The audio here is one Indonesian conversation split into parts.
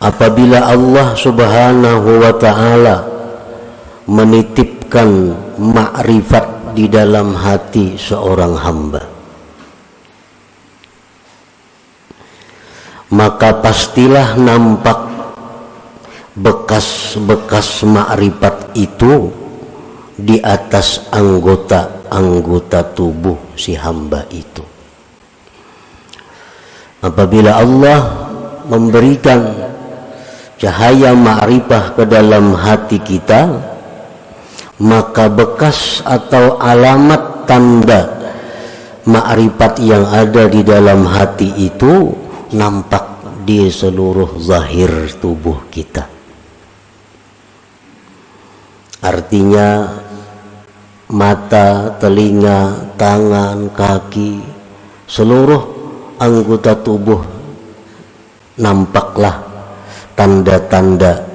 apabila Allah Subhanahu wa ta'ala menitipkan ma'rifat di dalam hati seorang hamba, maka pastilah nampak bekas-bekas ma'rifat itu di atas anggota-anggota tubuh si hamba itu. Apabila Allah memberikan cahaya ma'rifah ke dalam hati kita, maka bekas atau alamat tanda ma'rifat yang ada di dalam hati itu nampak di seluruh zahir tubuh kita. Artinya mata, telinga, tangan, kaki, seluruh anggota tubuh nampaklah tanda-tanda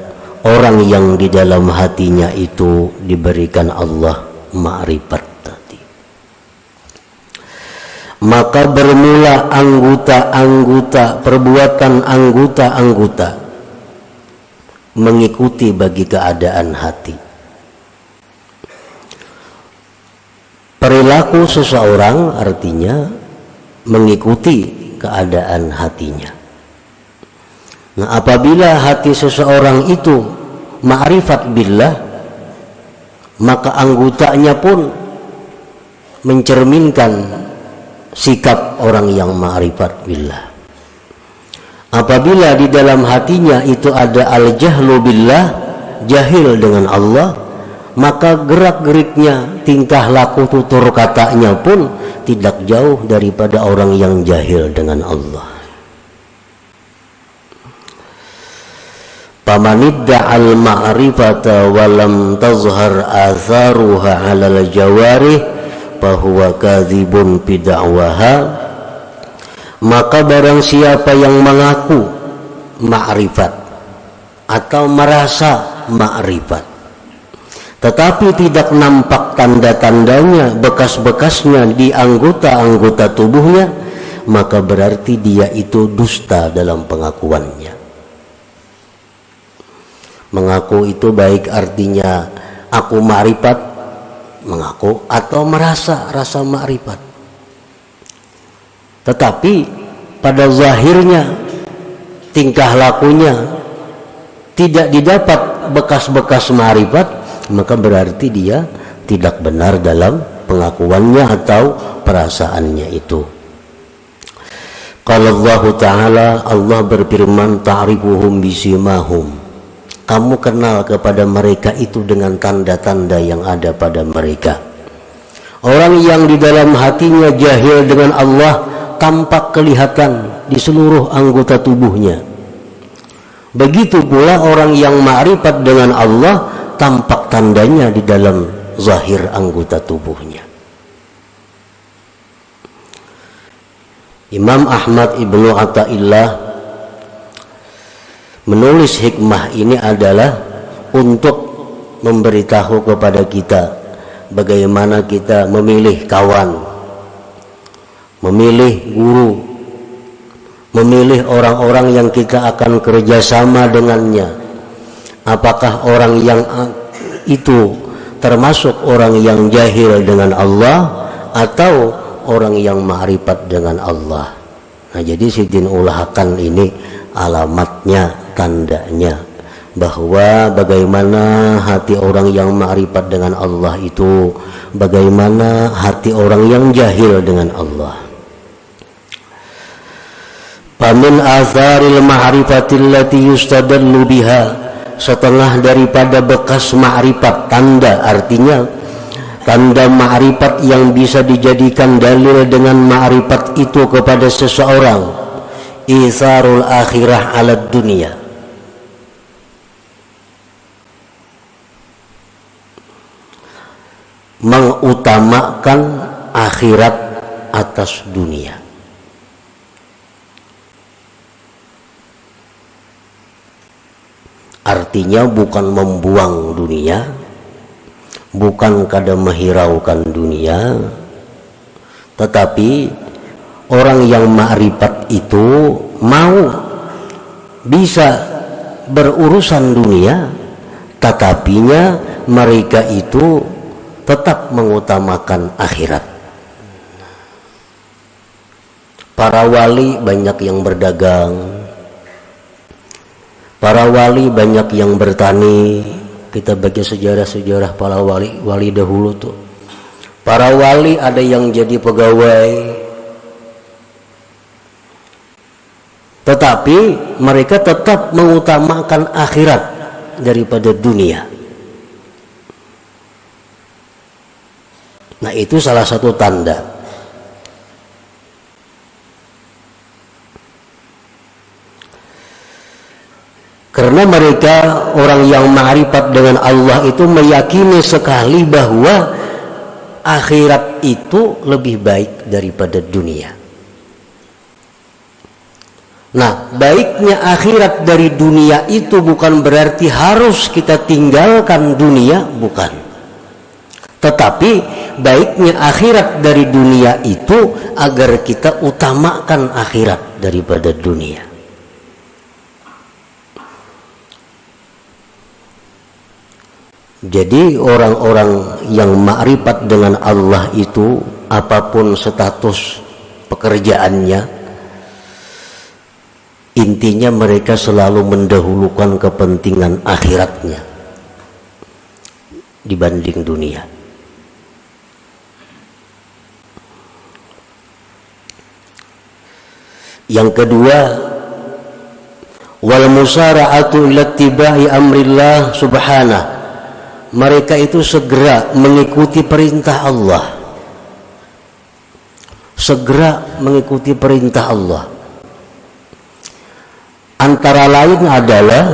orang yang di dalam hatinya itu diberikan Allah ma'rifat tadi. Maka bermula perbuatan anggota mengikuti bagi keadaan hati. Perilaku seseorang artinya mengikuti keadaan hatinya. Nah, apabila hati seseorang itu ma'rifat billah, maka anggotanya pun mencerminkan sikap orang yang ma'rifat billah. Apabila di dalam hatinya itu ada al-jahlu billah, jahil dengan Allah, maka gerak-geriknya, tingkah laku tutur katanya pun tidak jauh daripada orang yang jahil dengan Allah. Pamanidda'al ma'rifata walam tazhar atharuha 'alal jawarih fahuwa kadzibun fi da'waha. Maka barang siapa yang mengaku ma'rifat atau merasa ma'rifat tetapi tidak nampak tanda-tandanya, bekas-bekasnya di anggota-anggota tubuhnya, maka berarti dia itu dusta dalam pengakuannya. Mengaku itu baik artinya aku ma'rifat, mengaku, atau rasa ma'rifat. Tetapi pada zahirnya, tingkah lakunya tidak didapat bekas-bekas ma'rifat, maka berarti dia tidak benar dalam pengakuannya atau perasaannya itu. Qala Allah Ta'ala, Allah berfirman, ta'rifuhum bisimahum, kamu kenal kepada mereka itu dengan tanda-tanda yang ada pada mereka. Orang yang di dalam hatinya jahil dengan Allah tampak kelihatan di seluruh anggota tubuhnya. Begitu pula orang yang ma'rifat dengan Allah tampak tandanya di dalam zahir anggota tubuhnya. Imam Ahmad Ibnu Athaillah menulis hikmah ini adalah untuk memberitahu kepada kita bagaimana kita memilih kawan, memilih guru, memilih orang-orang yang kita akan kerjasama dengannya. Apakah orang yang itu termasuk orang yang jahil dengan Allah atau orang yang ma'rifat dengan Allah? Nah, jadi Sidin ulahkan ini alamatnya, tandanya, bahwa bagaimana hati orang yang ma'rifat dengan Allah itu, bagaimana hati orang yang jahil dengan Allah. Famin atharil ma'rifatil lati yustadallu biha, setengah daripada bekas ma'rifat, tanda, artinya tanda ma'rifat yang bisa dijadikan dalil dengan ma'rifat itu kepada seseorang, isarul akhirah ala dunia, mengutamakan akhirat atas dunia. Artinya bukan membuang dunia, bukan kada menghiraukan dunia, tetapi orang yang ma'rifat itu mau bisa berurusan dunia, tetapinya mereka itu tetap mengutamakan akhirat. Para wali banyak yang berdagang, para wali banyak yang bertani. Kita baca sejarah-sejarah para wali dahulu tuh. Para wali ada yang jadi pegawai, tetapi mereka tetap mengutamakan akhirat daripada dunia. Nah, itu salah satu tanda. Karena mereka orang yang ma'rifat dengan Allah itu meyakini sekali bahwa akhirat itu lebih baik daripada dunia. Nah, baiknya akhirat dari dunia itu bukan berarti harus kita tinggalkan dunia, bukan. Tetapi baiknya akhirat dari dunia itu agar kita utamakan akhirat daripada dunia. Jadi orang-orang yang ma'rifat dengan Allah itu, apapun status pekerjaannya, intinya mereka selalu mendahulukan kepentingan akhiratnya dibanding dunia. Yang kedua, wal musara'atu ila ittiba'i amrillah subhanahu. Mereka itu segera mengikuti perintah Allah. Segera mengikuti perintah Allah. Antara lain adalah,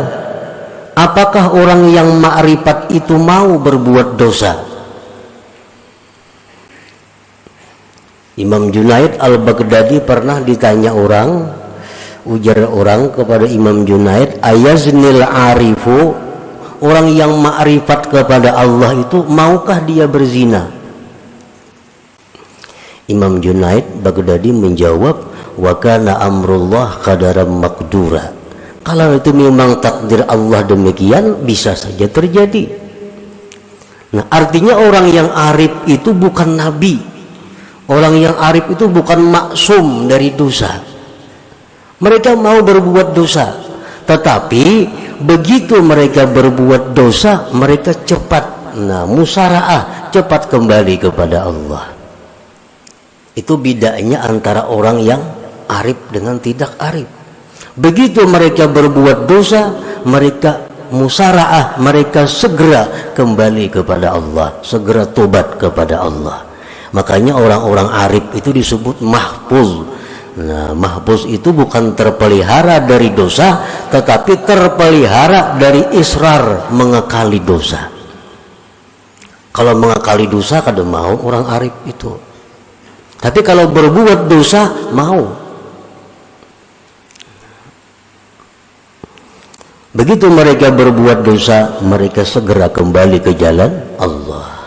apakah orang yang ma'rifat itu mau berbuat dosa? Imam Junaid al-Baghdadi pernah ditanya orang, ujar orang kepada Imam Junaid, ayaznil arifu, orang yang ma'rifat kepada Allah itu maukah dia berzina? Imam Junaid Baghdadi menjawab, wa kana amrullah qadaran maqdura. Kalau itu memang takdir Allah demikian, bisa saja terjadi. Nah, artinya orang yang arif itu bukan nabi. Orang yang arif itu bukan maksum dari dosa. Mereka mau berbuat dosa, tetapi begitu mereka berbuat dosa, mereka cepat, musara'ah, cepat kembali kepada Allah. Itu bedanya antara orang yang arif dengan tidak arif. Begitu mereka berbuat dosa, mereka musara'ah, mereka segera kembali kepada Allah, segera tobat kepada Allah. Makanya orang-orang arif itu disebut mahfuz. Nah, mahfuz itu bukan terpelihara dari dosa, tetapi terpelihara dari israr, mengekali dosa. Kalau mengekali dosa kada mau orang arif itu. Tapi kalau berbuat dosa mau. Begitu mereka berbuat dosa, mereka segera kembali ke jalan Allah.